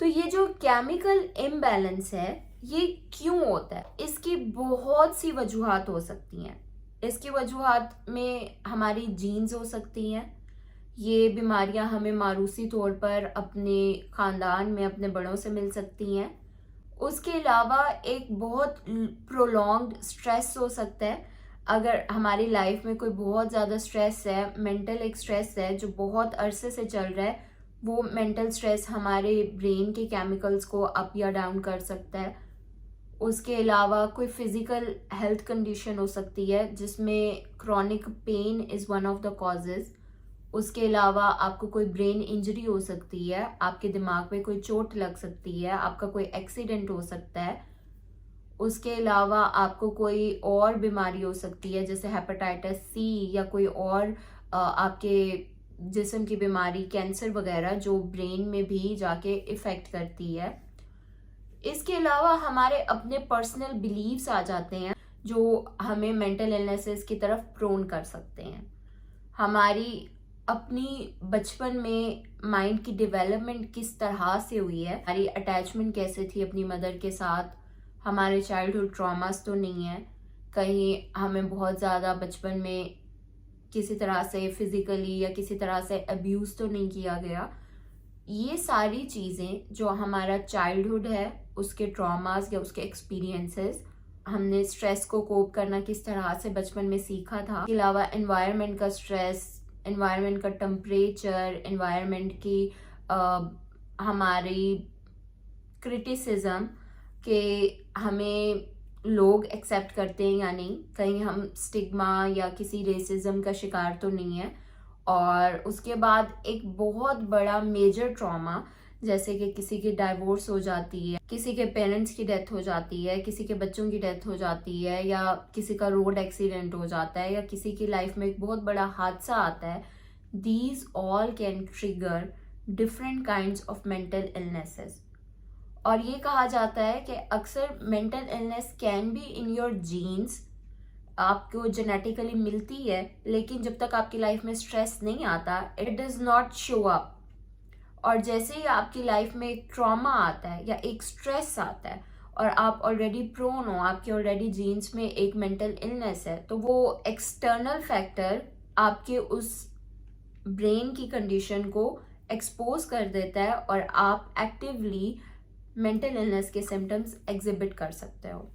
तो ये जो केमिकल इम्बैलेंस है ये क्यों होता है? इसकी बहुत सी वजूहात हो सकती हैं। इसकी वजूहात में हमारी जीन्स हो सकती हैं। ये बीमारियां हमें मारूसी तौर पर अपने ख़ानदान में अपने बड़ों से मिल सकती हैं। उसके अलावा एक बहुत प्रोलॉन्ग्ड स्ट्रेस हो सकता है। अगर हमारी लाइफ में कोई बहुत ज़्यादा स्ट्रेस है, मेंटल एक स्ट्रेस है जो बहुत अरसे से चल रहा है, वो मेंटल स्ट्रेस हमारे ब्रेन के केमिकल्स को अप या डाउन कर सकता है। उसके अलावा कोई फिजिकल हेल्थ कंडीशन हो सकती है जिसमें chronic pain is one of the causes. उसके अलावा आपको कोई ब्रेन इंजरी हो सकती है, आपके दिमाग में कोई चोट लग सकती है, आपका कोई एक्सीडेंट हो सकता है। उसके अलावा आपको कोई और बीमारी हो सकती है जैसे हेपेटाइटिस सी या कोई और आपके जिस्म की बीमारी, कैंसर वगैरह, जो ब्रेन में भी जाके इफ़ेक्ट करती है। इसके अलावा हमारे अपने पर्सनल बिलीव्स आ जाते हैं जो हमें मेंटल इलनेसेस की तरफ प्रोन कर सकते हैं। हमारी अपनी बचपन में माइंड की डेवलपमेंट किस तरह से हुई है, हमारी अटैचमेंट कैसे थी अपनी मदर के साथ, हमारे चाइल्डहुड ट्रॉमास तो नहीं है, कहीं हमें बहुत ज़्यादा बचपन में किसी तरह से फिजिकली या किसी तरह से अब्यूज़ तो नहीं किया गया। ये सारी चीज़ें जो हमारा चाइल्डहुड है, उसके ट्रॉमास या उसके एक्सपीरियंसेस, हमने स्ट्रेस को कोप करना किस तरह से बचपन में सीखा था। इसके अलावा एनवायरनमेंट का स्ट्रेस, एनवायरनमेंट का टेम्परेचर, एनवायरनमेंट की हमारी क्रिटिसिज्म के हमें लोग एक्सेप्ट करते हैं या नहीं, कहीं हम स्टिग्मा या किसी रेसिज्म का शिकार तो नहीं है। और उसके बाद एक बहुत बड़ा मेजर ट्रॉमा जैसे कि किसी की डाइवोर्स हो जाती है, किसी के पेरेंट्स की डेथ हो जाती है, किसी के बच्चों की डेथ हो जाती है, या किसी का रोड एक्सीडेंट हो जाता है, या किसी की लाइफ में एक बहुत बड़ा हादसा आता है। These all can trigger different kinds of mental illnesses. और ये कहा जाता है कि अक्सर mental illness can be in your genes, आपको जेनेटिकली मिलती है, लेकिन जब तक आपकी लाइफ में स्ट्रेस नहीं आता it does not show up. और जैसे ही आपकी लाइफ में एक ट्रॉमा आता है या एक स्ट्रेस आता है और आप ऑलरेडी प्रोन हो, आपके ऑलरेडी जीन्स में एक मेंटल इलनेस है, तो वो एक्सटर्नल फैक्टर आपके उस ब्रेन की कंडीशन को एक्सपोज कर देता है और आप एक्टिवली मेंटल इलनेस के सिम्टम्स एग्जिबिट कर सकते हो।